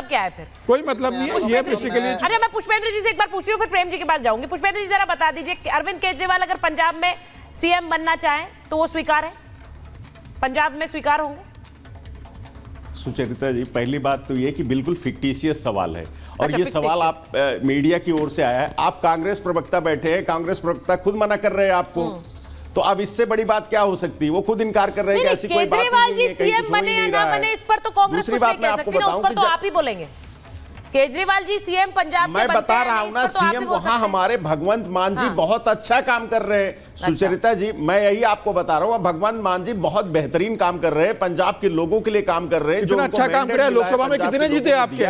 मतलब क्या है फिर? कोई मतलब नहीं है ये बेसिकली। अरे मैं पुष्पेंद्र जी से एक बार पूछ रही हूँ, फिर प्रेम जी के पास जाऊंगी। पुष्पेंद्र जी जरा बता दीजिए कि अरविंद केजरीवाल अगर पंजाब में सीएम बनना चाहें तो वो स्वीकार है, पंजाब में स्वीकार होंगे? सुचरिता जी, पहली बात तो ये कि बिल्कुल फिक्टिशियस सवाल है और अच्छा, ये सवाल आप मीडिया की ओर से आया है। आप कांग्रेस प्रवक्ता बैठे हैं, कांग्रेस प्रवक्ता खुद मना कर रहे हैं आपको, तो अब इससे बड़ी बात क्या हो सकती है? वो खुद इनकार कर रहे हैं कि ऐसी कोई बात नहीं है। केजरीवाल जी सीएम बने या ना बने इस पर तो कांग्रेस कुछ नहीं कह सकती ना, उस पर तो आप ही बोलेंगे। केजरीवाल जी सीएम पंजाब के मैं बनते बता हैं, रहा हूं इस ना, पर तो आप ही सीएम बोल वहां सकते हैं। हमारे भगवंत मान जी बहुत अच्छा काम कर रहे हैं। सुचरिता जी, मैं यही आपको बता रहा हूं, भगवंत मान जी बहुत बेहतरीन काम कर रहे हैं, पंजाब के लोगों के लिए काम कर रहे हैं। इतना अच्छा काम कर रहे हैं। लोकसभा में कितने जीते आपके?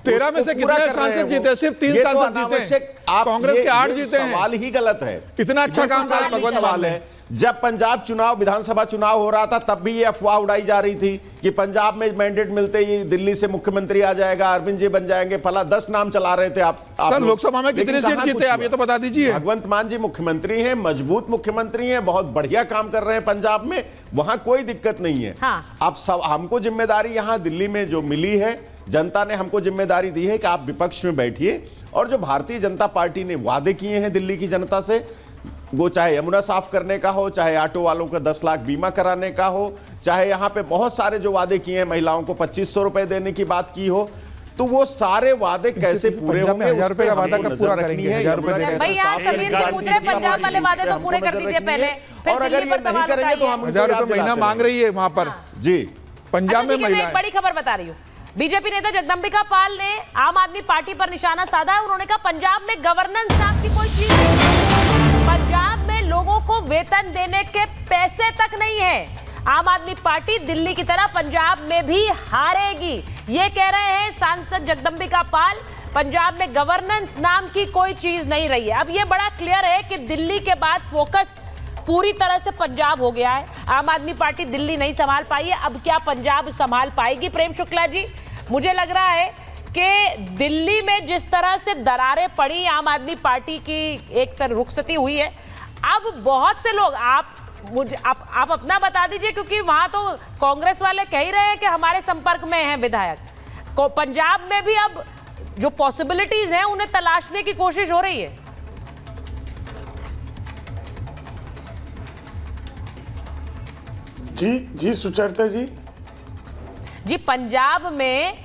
13 में से कितने सांसद जीते? सिर्फ 3 सांसद जीते, कांग्रेस के 8 जीते हैं। सवाल ही गलत है। इतना अच्छा काम कर रहे हैं भगवंत मान ने। जब पंजाब चुनाव, विधानसभा चुनाव हो रहा था, तब भी ये अफवाह उड़ाई जा रही थी कि पंजाब में मैंडेट मिलते ही दिल्ली से मुख्यमंत्री आ जाएगा, अरविंद जी बन जाएंगे, फला 10 नाम चला रहे थे आप सर। लोकसभा में कितने सीट जीते आप ये तो बता दीजिए। भगवंत मान जी मुख्यमंत्री हैं, मजबूत मुख्यमंत्री हैं, बहुत बढ़िया काम कर रहे हैं पंजाब में, वहां कोई दिक्कत नहीं है। हाँ। अब सब हमको जिम्मेदारी यहाँ दिल्ली में जो मिली है, जनता ने हमको जिम्मेदारी दी है कि आप विपक्ष में बैठिए और जो भारतीय जनता पार्टी ने वादे किए हैं दिल्ली की जनता से, वो चाहे यमुना साफ करने का हो, चाहे ऑटो वालों का 10 लाख बीमा कराने का हो, चाहे यहाँ पे बहुत सारे जो वादे किए हैं, महिलाओं को 2500 रुपए देने की बात की हो, तो वो सारे वादे कैसे पूरे होंगे? 1000 रुपए का वादा कब पूरा करेंगे? 1000 रुपए देने भाई यहाँ समीर जी पूछ रहे हैं पंजाब वाले वादे तो पूरे कर दीजिए पहले, फिर और अगर दिल्ली ये पर नहीं सवाल करेंगे तो उठाइए। हम 1000 रुपए महीना मांग रही है वहां पर जी पंजाब में अच्छा, ठीक है, मैं महिलाएं। एक बड़ी खबर बता रही हूँ। बीजेपी नेता जगदंबिका पाल ने आम आदमी पार्टी पर निशाना साधा है। उन्होंने कहा पंजाब में गवर्नेंस नाम की कोई चीज नहीं है, पंजाब में लोगों को वेतन देने के पैसे तक नहीं है। आम आदमी पार्टी दिल्ली की तरह पंजाब में भी हारेगी, ये कह रहे हैं सांसद जगदंबिका पाल। पंजाब में गवर्नेंस नाम की कोई चीज नहीं रही है। अब ये बड़ा क्लियर है कि दिल्ली के बाद फोकस पूरी तरह से पंजाब हो गया है। आम आदमी पार्टी दिल्ली नहीं संभाल पाई है, अब क्या पंजाब संभाल पाएगी? प्रेम शुक्ला जी, मुझे लग रहा है कि दिल्ली में जिस तरह से दरारें पड़ी, आम आदमी पार्टी की एक सर रुखसती हुई है, अब बहुत से लोग आप अपना बता दीजिए, क्योंकि वहां तो कांग्रेस वाले कह ही रहे हैं कि हमारे संपर्क में हैं विधायक। पंजाब में भी अब जो पॉसिबिलिटीज हैं उन्हें तलाशने की कोशिश हो रही है। जी सुचरिता जी, पंजाब में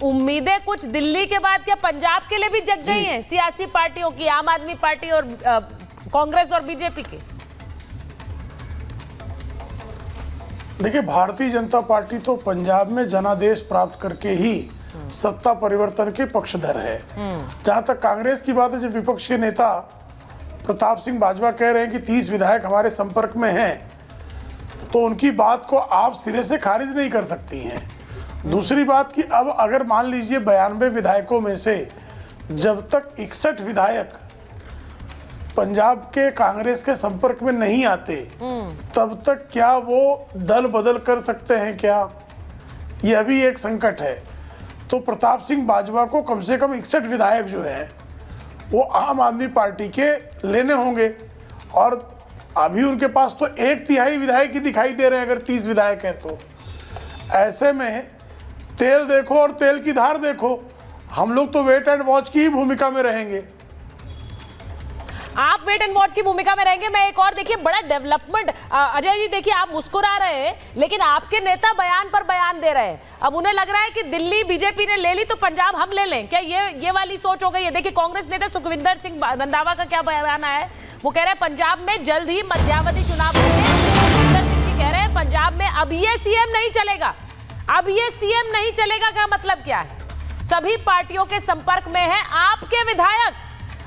उम्मीदें कुछ दिल्ली के बाद क्या पंजाब के लिए भी जग गई हैं, सियासी पार्टियों की, आम आदमी पार्टी और कांग्रेस और बीजेपी की? देखिए, भारतीय जनता पार्टी तो पंजाब में जनादेश प्राप्त करके ही सत्ता परिवर्तन के पक्षधर है। जहां तक कांग्रेस की बात है, जब विपक्ष के नेता प्रताप सिंह बाजवा कह रहे हैं कि 30 विधायक हमारे संपर्क में हैं, तो उनकी बात को आप सिरे से खारिज नहीं कर सकती हैं। दूसरी बात कि अब अगर मान लीजिए 92 विधायकों में से जब तक 61 विधायक पंजाब के कांग्रेस के संपर्क में नहीं आते, तब तक क्या वो दल बदल कर सकते हैं क्या? यह भी एक संकट है। तो प्रताप सिंह बाजवा को कम से कम 61 विधायक जो हैं वो आम आदमी पार्टी के लेने होंगे, और अभी उनके पास तो 1/3 विधायक ही दिखाई दे रहे हैं अगर 30 विधायक हैं तो। ऐसे में तेल देखो और तेल की धार देखो, हम लोग तो वेट एंड वॉच की ही भूमिका में रहेंगे। आप वेट एंड वॉच की भूमिका में रहेंगे। मैं एक और देखिए बड़ा डेवलपमेंट, अजय जी देखिए आप मुस्कुरा रहे हैं, लेकिन आपके नेता बयान पर बयान दे रहे हैं। अब उन्हें लग रहा है कि दिल्ली बीजेपी ने ले ली तो पंजाब हम ले लें, क्या ये वाली सोच हो गई है? देखिए कांग्रेस नेता सुखविंदर सिंह रंधावा का क्या बयान आया है, वो कह रहे हैं पंजाब में जल्द ही मध्यावधि चुनाव होंगे। सुखविंदर सिंह जी कह रहे हैं पंजाब में अब ये सीएम नहीं चलेगा, अब ये सीएम नहीं चलेगा का मतलब क्या है? सभी पार्टियों के संपर्क में है आपके विधायक।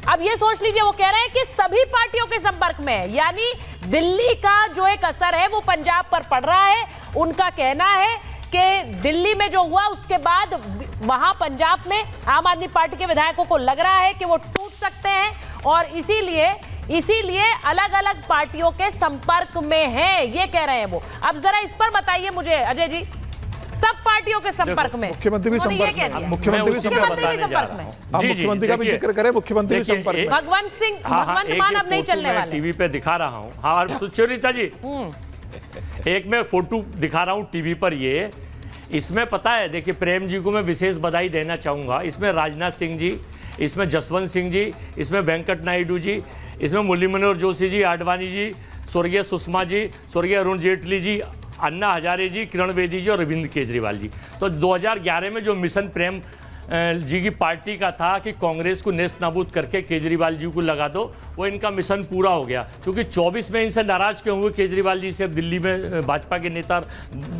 अब ये सोच लीजिए, वो कह रहे हैं कि सभी पार्टियों के संपर्क में है, यानी दिल्ली का जो एक असर है वो पंजाब पर पड़ रहा है। उनका कहना है कि दिल्ली में जो हुआ उसके बाद वहां पंजाब में आम आदमी पार्टी के विधायकों को लग रहा है कि वो टूट सकते हैं, और इसीलिए अलग अलग पार्टियों के संपर्क में है, ये कह रहे हैं वो। अब जरा इस पर बताइए मुझे अजय जी, सब पार्टियों के संपर्क में, मुख्यमंत्री भी संपर्क में, मुख्यमंत्री भी संपर्क में, आप मुख्यमंत्री का भी जिक्र करें, मुख्यमंत्री भी संपर्क में। भगवंत मान अब नहीं चलने वाले। टीवी पे दिखा रहा हूँ, हाँ सुचरिता जी, एक मैं फोटो दिखा रहा हूँ टीवी पर, ये इसमें पता है, देखिए प्रेम जी को मैं विशेष बधाई देना चाहूँगा। इसमें राजनाथ सिंह जी, इसमें जसवंत सिंह जी, इसमें वेंकट नायडू जी, इसमें मुरली मनोहर जोशी जी, आडवाणी जी, स्वर्गीय सुषमा जी, स्वर्गीय अरुण जेटली जी, अन्ना हजारे जी, किरण बेदी जी और अरविंद केजरीवाल जी। तो 2011 में जो मिशन प्रेम जी की पार्टी का था कि कांग्रेस को नेस्त नाबूद करके केजरीवाल जी को लगा दो, वो इनका मिशन पूरा हो गया। क्योंकि 24 में इनसे नाराज क्यों हुए केजरीवाल जी से, दिल्ली में भाजपा के नेता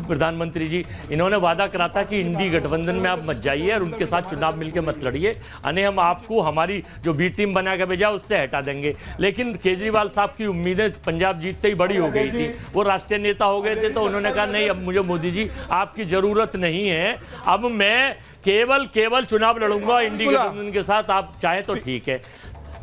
प्रधानमंत्री जी, इन्होंने वादा करा था कि इंडी गठबंधन में आप मत जाइए और उनके साथ चुनाव मिलकर मत लड़िए, अने हम आपको हमारी जो बी टीम बना के भेजा उससे हटा देंगे। लेकिन केजरीवाल साहब की उम्मीदें पंजाब जीतते ही बड़ी हो गई थी, वो राष्ट्रीय नेता हो गए थे, तो उन्होंने कहा नहीं, अब मुझे मोदी जी आपकी जरूरत नहीं है, अब मैं केवल चुनाव लड़ूंगा इंडी गठबंधन के साथ, आप चाहे तो ठीक है।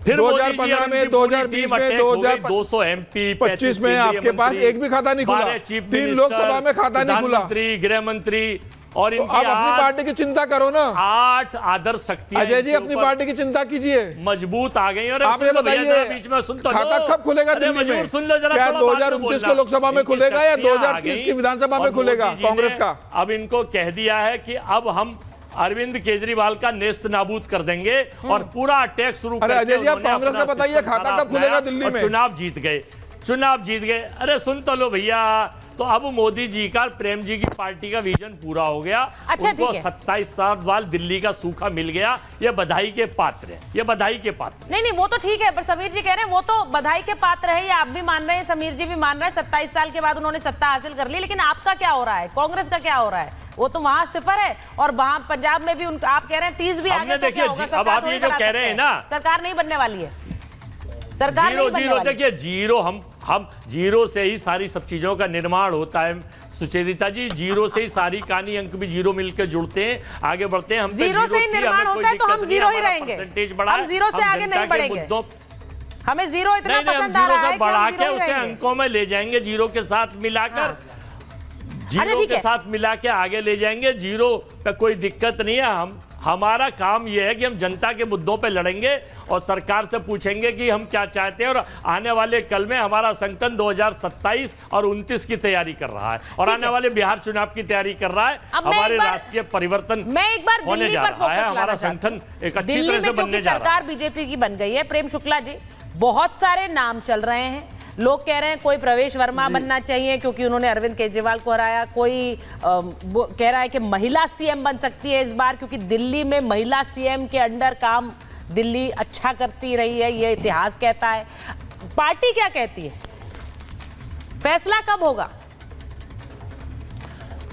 फिर 2015 में, 2020 में, 200 MP, 25 में आपके पास एक भी खाता नहीं खुला, 3 लोकसभा में खाता नहीं खुला, गृह मंत्री और तो आप अपनी पार्टी की चिंता करो ना। 8 आदर्श शक्तियां अजय जी अपनी पार्टी की चिंता कीजिए, मजबूत आ गई। और आप ये बताइए बीच में सुन तो खाता कब खुलेगा दिल्ली में? क्या 2029 को लोकसभा में खुलेगा या 2030 की विधानसभा में खुलेगा कांग्रेस का? अब इनको कह दिया है कि अब हम अरविंद केजरीवाल का नेस्त नाबूद कर देंगे और पूरा अटैक शुरू कर। अरे अजय जी आप कांग्रेस का बताइए, खाता कब खुलेगा दिल्ली में? चुनाव जीत गए। अरे सुन तो लो भैया, तो अब मोदी जी का, प्रेम जी की पार्टी का विजन पूरा हो गया। अच्छा, उनको 27 साल बाद दिल्ली का सूखा मिल गया, ये बधाई के पात्र है, ये बधाई के पात्र। नहीं वो तो ठीक है, पर समीर जी कह रहे हैं वो तो बधाई के पात्र है, ये आप भी मान रहे हैं, समीर जी भी मान रहे हैं, 27 साल के बाद उन्होंने सत्ता हासिल कर ली। लेकिन आपका क्या हो रहा है, कांग्रेस का क्या हो रहा है? वो तो वहां सिफर है और वहां पंजाब में भी आप कह रहे हैं 30 भी आगे, तो क्या होगा? अब आप ये जो कह रहे हैं ना, सरकार नहीं बनने वाली है, सरकार नहीं बनने वाली। देखिए जीरो, हम जीरो से ही सारी सब चीजों का निर्माण होता है सुचेरिता जी, जीरो से ही सारी कहानी, अंक भी जीरो मिलकर जुड़ते हैं, आगे बढ़ते हैं। हम जीरो से ही निर्माण होता है, तो हम जीरो ही रहेंगे, हम जीरो से आगे नहीं बढ़ेंगे। हमें जीरो इतना पसंद आ रहा है कि बढ़ा के उसे अंकों में ले जाएंगे, जीरो के साथ मिलाकर, जीरो के साथ मिला के आगे ले जाएंगे। जीरो पे कोई दिक्कत नहीं है। हमारा काम यह है कि हम जनता के मुद्दों पे लड़ेंगे और सरकार से पूछेंगे कि हम क्या चाहते हैं। और आने वाले कल में हमारा संगठन 2027 और 29 की तैयारी कर रहा है और आने वाले बिहार चुनाव की तैयारी कर रहा है। हमारे राष्ट्रीय परिवर्तन होने जा रहा है, हमारा संगठन एक अच्छी तरह से बनने जा रहा है। सरकार बीजेपी की बन गई है, प्रेम शुक्ला जी, बहुत सारे नाम चल रहे हैं। लोग कह रहे हैं कोई प्रवेश वर्मा बनना चाहिए क्योंकि उन्होंने अरविंद केजरीवाल को हराया, कोई कह रहा है कि महिला सीएम बन सकती है इस बार, क्योंकि दिल्ली में महिला सीएम के अंडर काम दिल्ली अच्छा करती रही है, ये इतिहास कहता है। पार्टी क्या कहती है, फैसला कब होगा?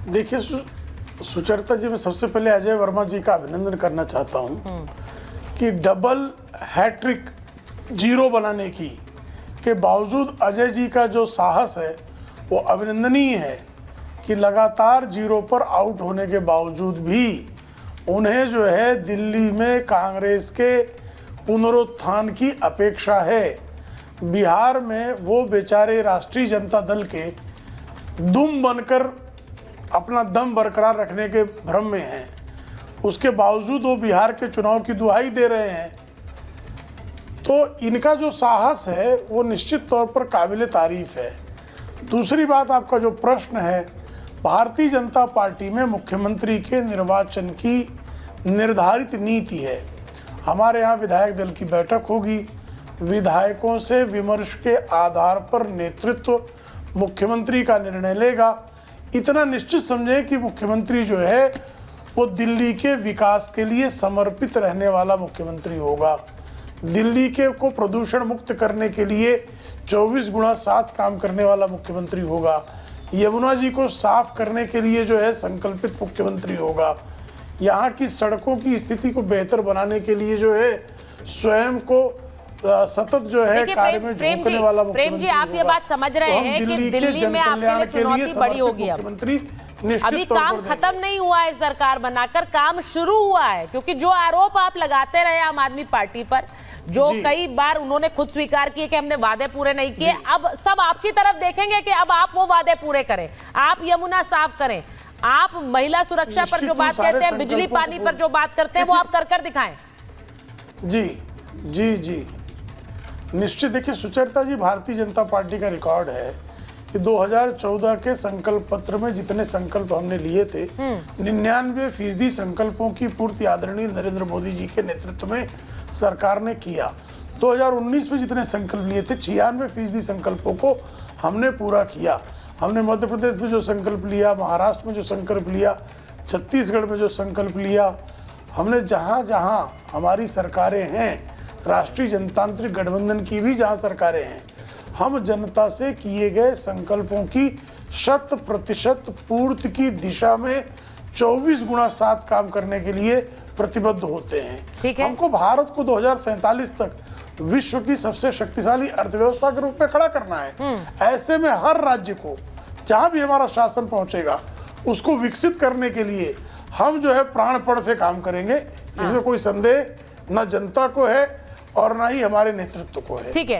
देखिए सुचरिता जी, मैं सबसे पहले अजय वर्मा जी का अभिनंदन करना चाहता हूं कि डबल हैट्रिक जीरो बनाने की के बावजूद अजय जी का जो साहस है वो अभिनंदनीय है कि लगातार जीरो पर आउट होने के बावजूद भी उन्हें जो है दिल्ली में कांग्रेस के पुनरुत्थान की अपेक्षा है। बिहार में वो बेचारे राष्ट्रीय जनता दल के दुम बनकर अपना दम बरकरार रखने के भ्रम में हैं, उसके बावजूद वो बिहार के चुनाव की दुहाई दे रहे हैं। तो इनका जो साहस है वो निश्चित तौर पर काबिले तारीफ है। दूसरी बात, आपका जो प्रश्न है, भारतीय जनता पार्टी में मुख्यमंत्री के निर्वाचन की निर्धारित नीति है। हमारे यहाँ विधायक दल की बैठक होगी, विधायकों से विमर्श के आधार पर नेतृत्व मुख्यमंत्री का निर्णय लेगा। इतना निश्चित समझें कि मुख्यमंत्री जो है वो दिल्ली के विकास के लिए समर्पित रहने वाला मुख्यमंत्री होगा। दिल्ली के को प्रदूषण मुक्त करने के लिए 24x7 काम करने वाला मुख्यमंत्री होगा। यमुना जी को साफ करने के लिए जो है संकल्पित मुख्यमंत्री होगा। यहाँ की सड़कों की स्थिति को बेहतर बनाने के लिए जो है स्वयं को सतत जो है कार्य में झोंकने वाला मुख्यमंत्री। प्रेम जी, आप ये बात समझ रहे हैं कि दिल्ली में आपके लिए चुनौती बड़ी होगी। मुख्यमंत्री अभी काम खत्म नहीं हुआ है, सरकार बनाकर काम शुरू हुआ है, क्योंकि जो आरोप आप लगाते रहे आम आदमी पार्टी पर, जो कई बार उन्होंने खुद स्वीकार किए कि हमने वादे पूरे नहीं किए, अब सब आपकी तरफ देखेंगे कि अब आप वो वादे पूरे करें, आप यमुना साफ करें, आप महिला सुरक्षा पर जो बात कहते हैं, बिजली पानी पर जो बात करते हैं, वो आप कर दिखाएं। जी जी जी, निश्चित। देखिए सुचरिता जी, भारतीय जनता पार्टी का रिकॉर्ड है कि 2014 के संकल्प पत्र में जितने संकल्प हमने लिए थे 99% संकल्पों की पूर्ति आदरणीय नरेंद्र मोदी जी के नेतृत्व में सरकार ने किया। 2019 में जितने संकल्प लिए थे 96% संकल्पों को हमने पूरा किया। हमने मध्य प्रदेश में जो संकल्प लिया, महाराष्ट्र में जो संकल्प लिया, छत्तीसगढ़ में जो संकल्प लिया, हमने जहाँ जहाँ हमारी सरकारें हैं, राष्ट्रीय जनतांत्रिक गठबंधन की भी जहाँ सरकारें हैं, हम जनता से किए गए संकल्पों की 100% पूर्ति की दिशा में 24 गुणा 7 काम करने के लिए प्रतिबद्ध होते हैं। ठीक है। हमको भारत को 2047 तक विश्व की सबसे शक्तिशाली अर्थव्यवस्था के रूप में खड़ा करना है। ऐसे में हर राज्य को जहां भी हमारा शासन पहुंचेगा उसको विकसित करने के लिए हम जो है प्राणपण से काम करेंगे। इसमें कोई संदेह न जनता को है और ना ही हमारे नेतृत्व को है। ठीक है।